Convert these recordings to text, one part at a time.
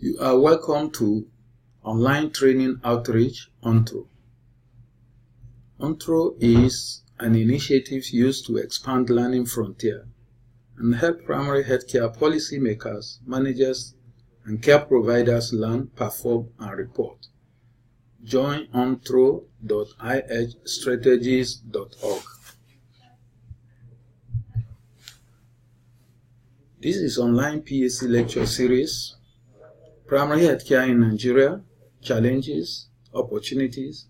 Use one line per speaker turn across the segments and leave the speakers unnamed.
You are welcome to Online Training Outreach ONTRO. ONTRO is an initiative used to expand learning frontier and help primary healthcare policymakers, managers, and care providers learn, perform, and report. Join ontro.ihstrategies.org. This is online PAC lecture series, Primary Healthcare in Nigeria, Challenges, Opportunities,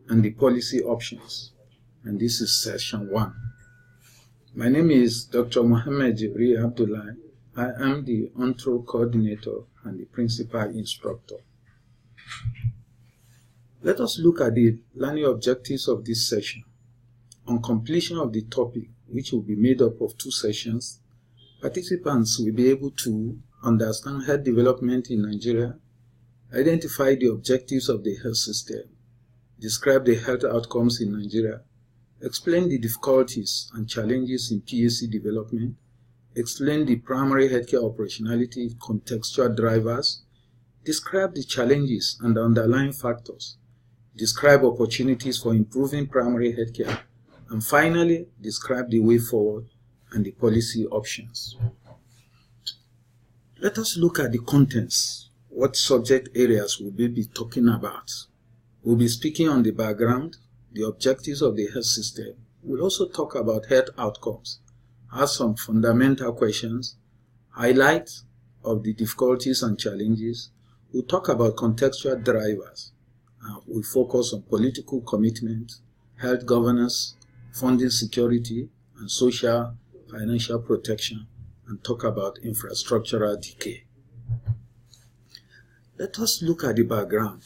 and the Policy Options. And this is session 1. My name is Dr. Mohammed Jibril Abdullah. I am the ONTRO coordinator and the principal instructor. Let us look at the learning objectives of this session. On completion of the topic, which will be made up of 2 sessions, participants will be able to understand health development in Nigeria, identify the objectives of the health system, describe the health outcomes in Nigeria, explain the difficulties and challenges in PAC development, explain the primary healthcare operationality contextual drivers, describe the challenges and the underlying factors, describe opportunities for improving primary healthcare, and finally, describe the way forward and the policy options. Let us look at the contents. What subject areas will we be talking about? We'll be speaking on the background, the objectives of the health system. We'll also talk about health outcomes, ask some fundamental questions, highlight of the difficulties and challenges. We'll talk about contextual drivers. We'll focus on political commitment, health governance, funding security, and social financial protection, and talk about infrastructural decay. Let us look at the background.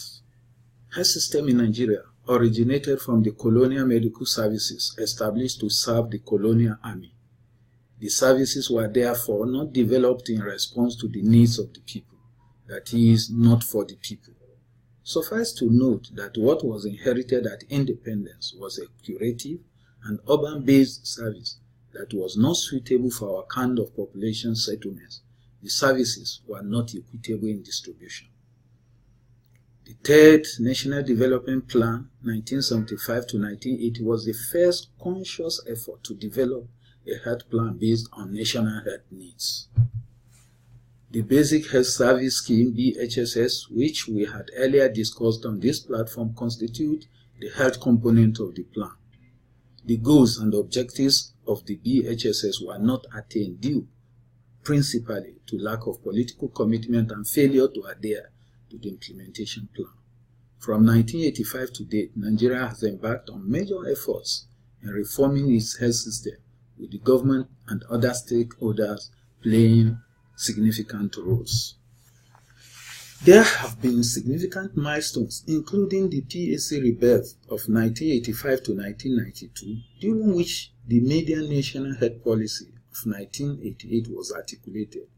Health system in Nigeria originated from the colonial medical services established to serve the colonial army. The services were therefore not developed in response to the needs of the people, that is, not for the people. Suffice to note that what was inherited at independence was a curative and urban-based service that was not suitable for our kind of population settlements. The services were not equitable in distribution. The third National Development Plan, 1975 to 1980, was the first conscious effort to develop a health plan based on national health needs. The Basic Health Service Scheme, BHSS, which we had earlier discussed on this platform, constitute the health component of the plan. The goals and objectives of the BHSS were not attained due principally to lack of political commitment and failure to adhere to the implementation plan. From 1985 to date, Nigeria has embarked on major efforts in reforming its health system, with the government and other stakeholders playing significant roles. There have been significant milestones, including the PAC rebirth of 1985 to 1992, during which the median national health policy of 1988 was articulated,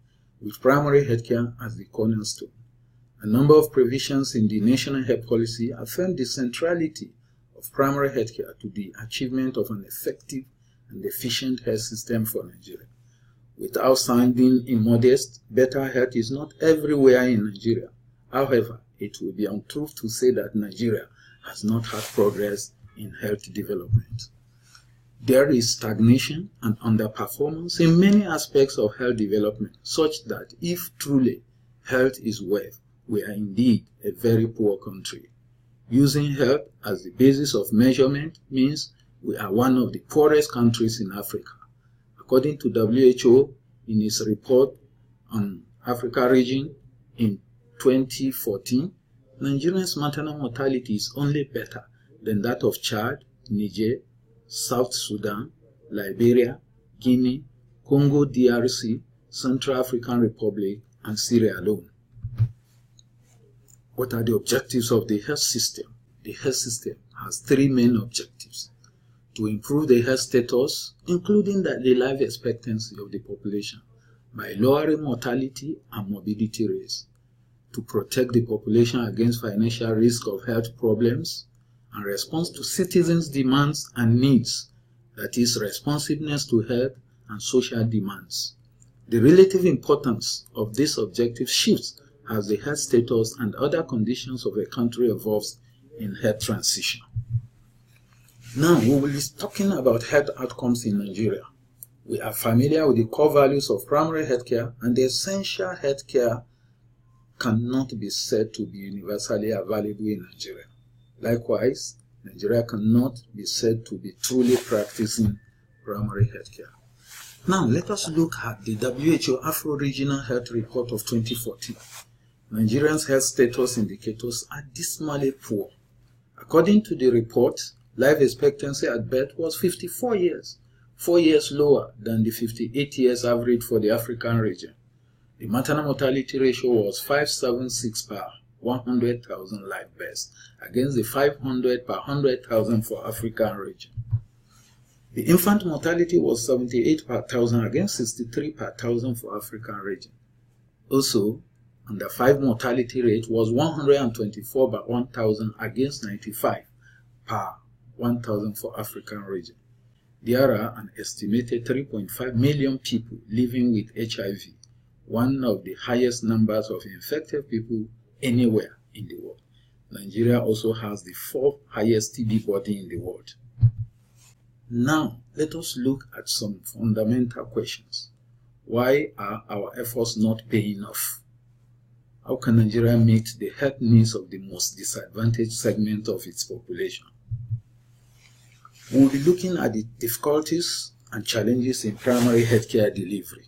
with primary healthcare as the cornerstone. A number of provisions in the national health policy affirmed the centrality of primary healthcare to the achievement of an effective and efficient health system for Nigeria. Without sounding immodest, better health is not everywhere in Nigeria. However, it will be untruth to say that Nigeria has not had progress in health development. There is stagnation and underperformance in many aspects of health development, such that if truly health is wealth, we are indeed a very poor country. Using health as the basis of measurement means we are one of the poorest countries in Africa. According to WHO, in its report on Africa region in 2014, Nigeria's maternal mortality is only better than that of Chad, Niger, South Sudan, Liberia, Guinea, Congo DRC, Central African Republic, and Sierra Leone. What are the objectives of the health system? The health system has 3 main objectives: to improve the health status, including the life expectancy of the population, by lowering mortality and morbidity rates; to protect the population against financial risk of health problems and response to citizens' demands and needs, that is, responsiveness to health and social demands. The relative importance of this objective shifts as the health status and other conditions of a country evolves in health transition. Now, we will be talking about health outcomes in Nigeria. We are familiar with the core values of primary healthcare, and the essential healthcare cannot be said to be universally available in Nigeria. Likewise, Nigeria cannot be said to be truly practicing primary healthcare. Now, let us look at the WHO Afro-Regional Health Report of 2014. Nigerians' health status indicators are dismally poor. According to the report, life expectancy at birth was 54 years, 4 years lower than the 58 years average for the African region. The maternal mortality ratio was 5.76 per 100,000 live births, against the 500 per 100,000 for African region. The infant mortality was 78 per 1,000 against 63 per 1,000 for African region. Also, under 5 mortality rate was 124 per 1,000 against 95 per 1,000 for African region. There are an estimated 3.5 million people living with HIV, one of the highest numbers of infected people anywhere in the world. Nigeria also has the 4th highest TB burden in the world. Now, let us look at some fundamental questions. Why are our efforts not paying off? How can Nigeria meet the health needs of the most disadvantaged segment of its population? We'll be looking at the difficulties and challenges in primary healthcare delivery.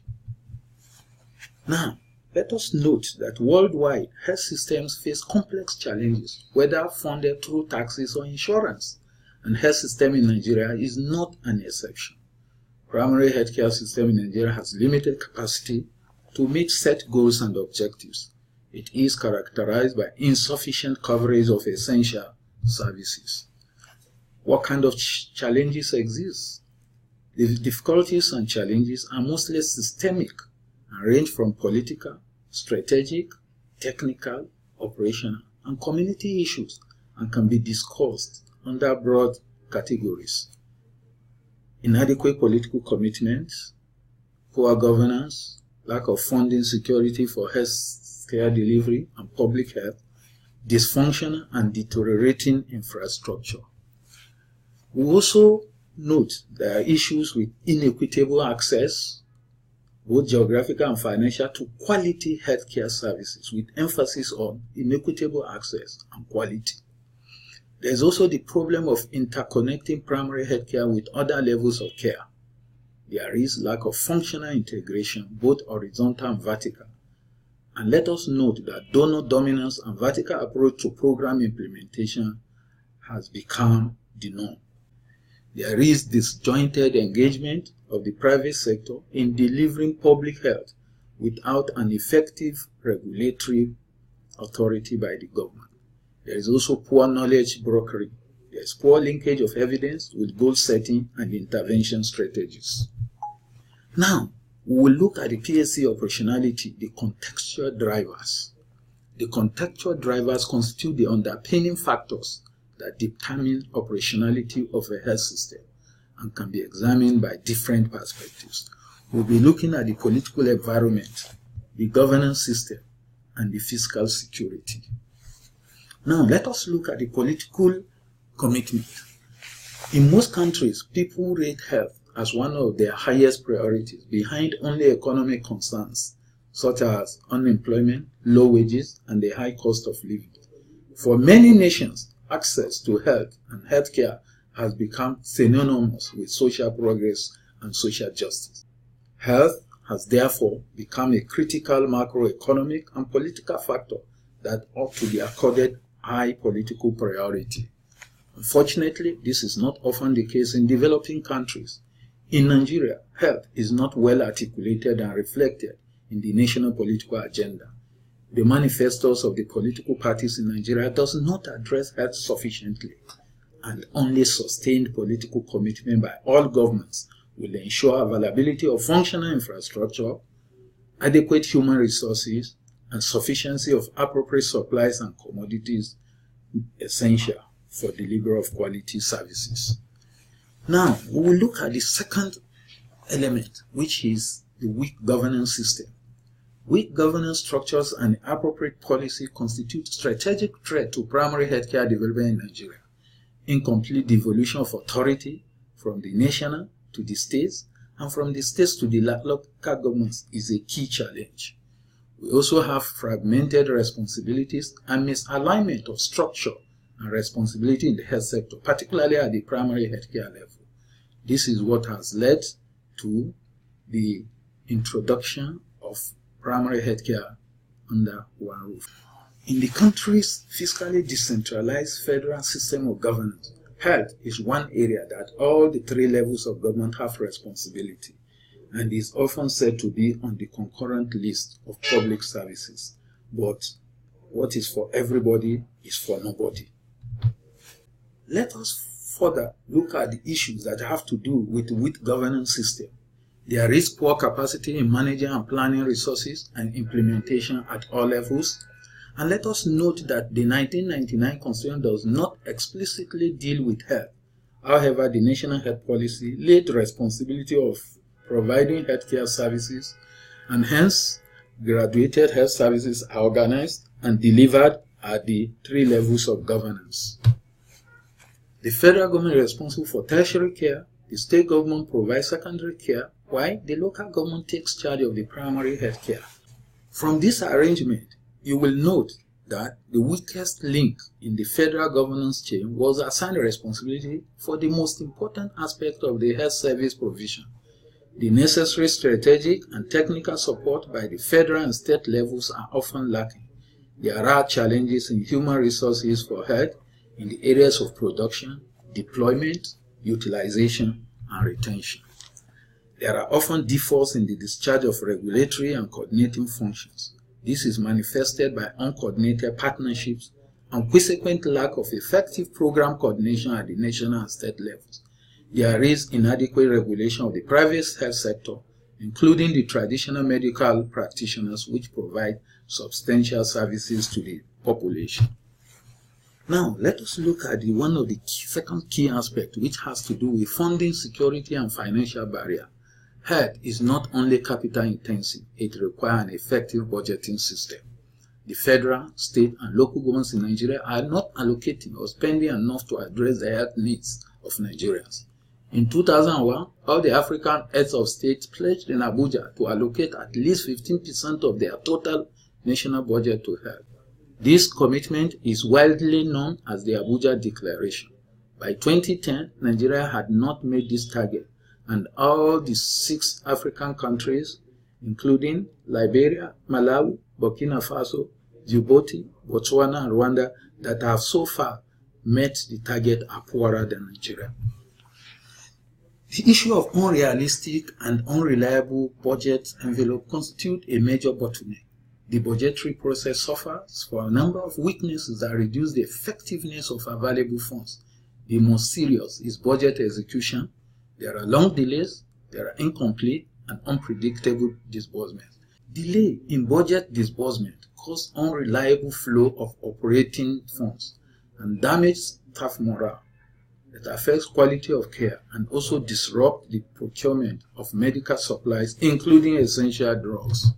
Now, let us note that worldwide health systems face complex challenges, whether funded through taxes or insurance, and health system in Nigeria is not an exception. Primary healthcare system in Nigeria has limited capacity to meet set goals and objectives. It is characterized by insufficient coverage of essential services. What kind of challenges exist? The difficulties and challenges are mostly systemic and range from political, strategic, technical, operational, and community issues, and can be discussed under broad categories. Inadequate political commitments, poor governance, lack of funding security for health care delivery and public health, dysfunctional and deteriorating infrastructure. We also note there are issues with inequitable access, both geographical and financial, to quality healthcare services, with emphasis on inequitable access and quality. There is also the problem of interconnecting primary healthcare with other levels of care. There is lack of functional integration, both horizontal and vertical. And let us note that donor dominance and vertical approach to program implementation has become the norm. There is disjointed engagement of the private sector in delivering public health without an effective regulatory authority by the government. There is also poor knowledge brokering. There is poor linkage of evidence with goal setting and intervention strategies. Now, we will look at the PSC operationality, the contextual drivers. The contextual drivers constitute the underpinning factors that determine operationality of a health system and can be examined by different perspectives. We'll be looking at the political environment, the governance system, and the fiscal security. Now, let us look at the political commitment. In most countries, people rate health as one of their highest priorities, behind only economic concerns, such as unemployment, low wages, and the high cost of living. For many nations, access to health and healthcare has become synonymous with social progress and social justice. Health has therefore become a critical macroeconomic and political factor that ought to be accorded high political priority. Unfortunately, this is not often the case in developing countries. In Nigeria, health is not well articulated and reflected in the national political agenda. The manifestos of the political parties in Nigeria does not address health sufficiently, and only sustained political commitment by all governments will ensure availability of functional infrastructure, adequate human resources, and sufficiency of appropriate supplies and commodities essential for delivery of quality services. Now, we will look at the second element, which is the weak governance system. Weak governance structures and appropriate policy constitute strategic threat to primary healthcare development in Nigeria. Incomplete devolution of authority from the national to the states and from the states to the local governments is a key challenge. We also have fragmented responsibilities and misalignment of structure and responsibility in the health sector, particularly at the primary healthcare level. This is what has led to the introduction of primary healthcare under one roof. In the country's fiscally decentralized federal system of governance, health is one area that all the three levels of government have responsibility and is often said to be on the concurrent list of public services. But what is for everybody is for nobody. Let us further look at the issues that have to do with the weak governance system. There is poor capacity in managing and planning resources and implementation at all levels. And let us note that the 1999 Constitution does not explicitly deal with health. However, the National Health Policy laid the responsibility of providing healthcare services, and hence graduated health services are organized and delivered at the three levels of governance. The federal government is responsible for tertiary care, the state government provides secondary care, while the local government takes charge of the primary health care. From this arrangement, you will note that the weakest link in the federal governance chain was assigned responsibility for the most important aspect of the health service provision. The necessary strategic and technical support by the federal and state levels are often lacking. There are challenges in human resources for health in the areas of production, deployment, utilization, and retention. There are often defaults in the discharge of regulatory and coordinating functions. This is manifested by uncoordinated partnerships and consequent lack of effective program coordination at the national and state levels. There is inadequate regulation of the private health sector, including the traditional medical practitioners which provide substantial services to the population. Now, let us look at one of the second key aspects which has to do with funding security and financial barrier. Health is not only capital intensive, it requires an effective budgeting system. The federal, state, and local governments in Nigeria are not allocating or spending enough to address the health needs of Nigerians. In 2001, all the African heads of state pledged in Abuja to allocate at least 15% of their total national budget to health. This commitment is widely known as the Abuja Declaration. By 2010, Nigeria had not made this target, and all the 6 African countries, including Liberia, Malawi, Burkina Faso, Djibouti, Botswana, and Rwanda, that have so far met the target are poorer than Nigeria. The issue of unrealistic and unreliable budget envelope constitutes a major bottleneck. The budgetary process suffers for a number of weaknesses that reduce the effectiveness of available funds. The most serious is budget execution. There are long delays, there are incomplete and unpredictable disbursements. Delay in budget disbursement causes unreliable flow of operating funds and damages staff morale. It affects quality of care and also disrupts the procurement of medical supplies, including essential drugs.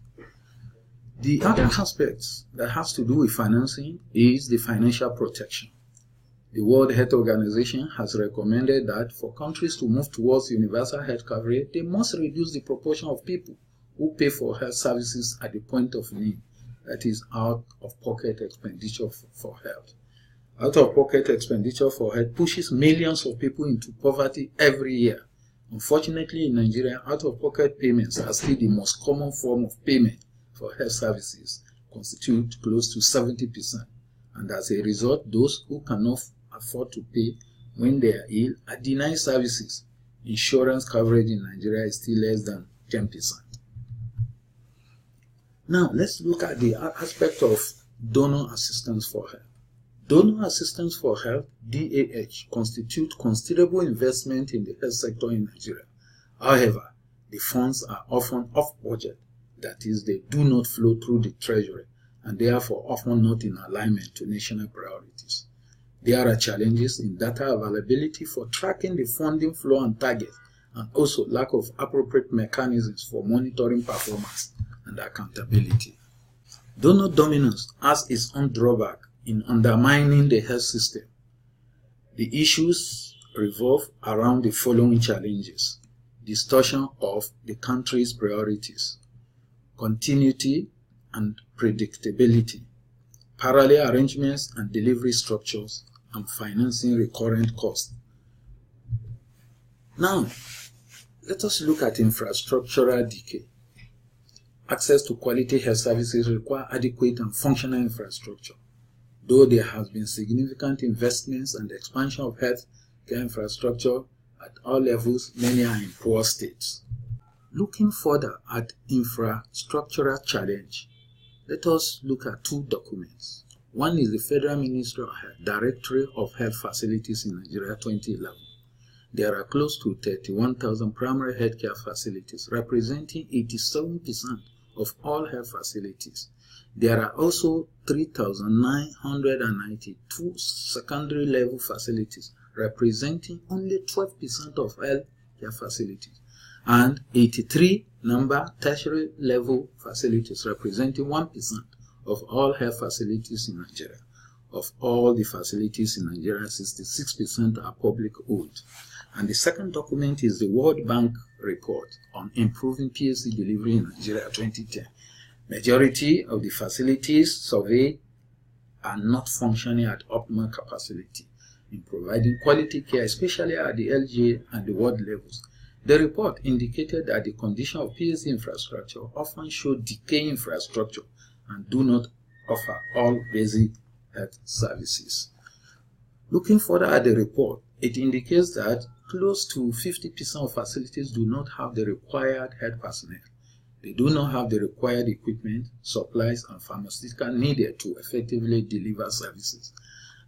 The other aspect that has to do with financing is the financial protection. The World Health Organization has recommended that for countries to move towards universal health coverage, they must reduce the proportion of people who pay for health services at the point of need, that is, out-of-pocket expenditure for health. Out-of-pocket expenditure for health pushes millions of people into poverty every year. Unfortunately, in Nigeria, out-of-pocket payments are still the most common form of payment for health services, constitute close to 70%. And as a result, those who cannot afford to pay when they are ill are denied services. Insurance coverage in Nigeria is still less than 10%. Now, let's look at the aspect of donor assistance for health. Donor assistance for health, DAH, constitutes considerable investment in the health sector in Nigeria. However, the funds are often off budget, that is, they do not flow through the treasury and therefore often not in alignment to national priorities. There are challenges in data availability for tracking the funding flow and targets, and also lack of appropriate mechanisms for monitoring performance and accountability. Donor dominance has its own drawback in undermining the health system. The issues revolve around the following challenges: distortion of the country's priorities, continuity and predictability, parallel arrangements and delivery structures, and financing recurrent costs. Now, let us look at infrastructural decay. Access to quality health services require adequate and functional infrastructure. Though there has been significant investments and expansion of health care infrastructure at all levels, many are in poor states. Looking further at infrastructural challenge, let us look at two documents. One is the Federal Ministry of Health Directory of Health Facilities in Nigeria 2011. There are close to 31,000 primary healthcare facilities, representing 87% of all health facilities. There are also 3,992 secondary level facilities, representing only 12% of healthcare facilities, and 83 number tertiary level facilities, representing 1% of all health facilities in Nigeria. Of all the facilities in Nigeria, 66% are public owned. And the second document is the World Bank report on improving PSC delivery in Nigeria 2010. Majority of the facilities surveyed are not functioning at optimal capacity in providing quality care, especially at the LGA and the ward levels. The report indicated that the condition of PSC infrastructure often show decaying infrastructure and do not offer all basic health services. Looking further at the report, it indicates that close to 50% of facilities do not have the required health personnel. They do not have the required equipment, supplies, and pharmaceuticals needed to effectively deliver services.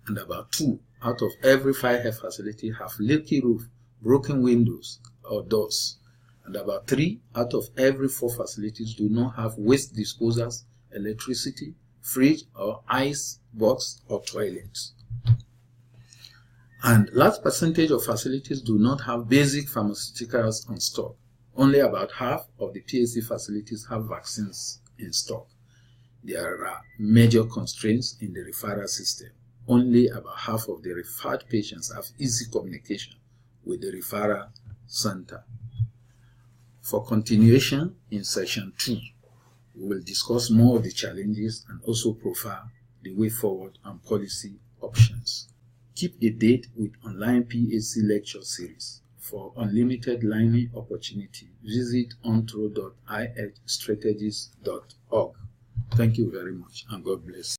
And about 2 out of every 5 health facilities have leaky roof, broken windows, or doors. And about 3 out of every 4 facilities do not have waste disposals, electricity, fridge or ice box, or toilets. And large percentage of facilities do not have basic pharmaceuticals on stock. Only about half of the PSC facilities have vaccines in stock. There are major constraints in the referral system. Only about half of the referred patients have easy communication with the referral center. For continuation, in section 2, we will discuss more of the challenges and also profile the way forward and policy options. Keep a date with online PSC lecture series. For unlimited learning opportunity, visit ontro.ihstrategies.org. Thank you very much and God bless.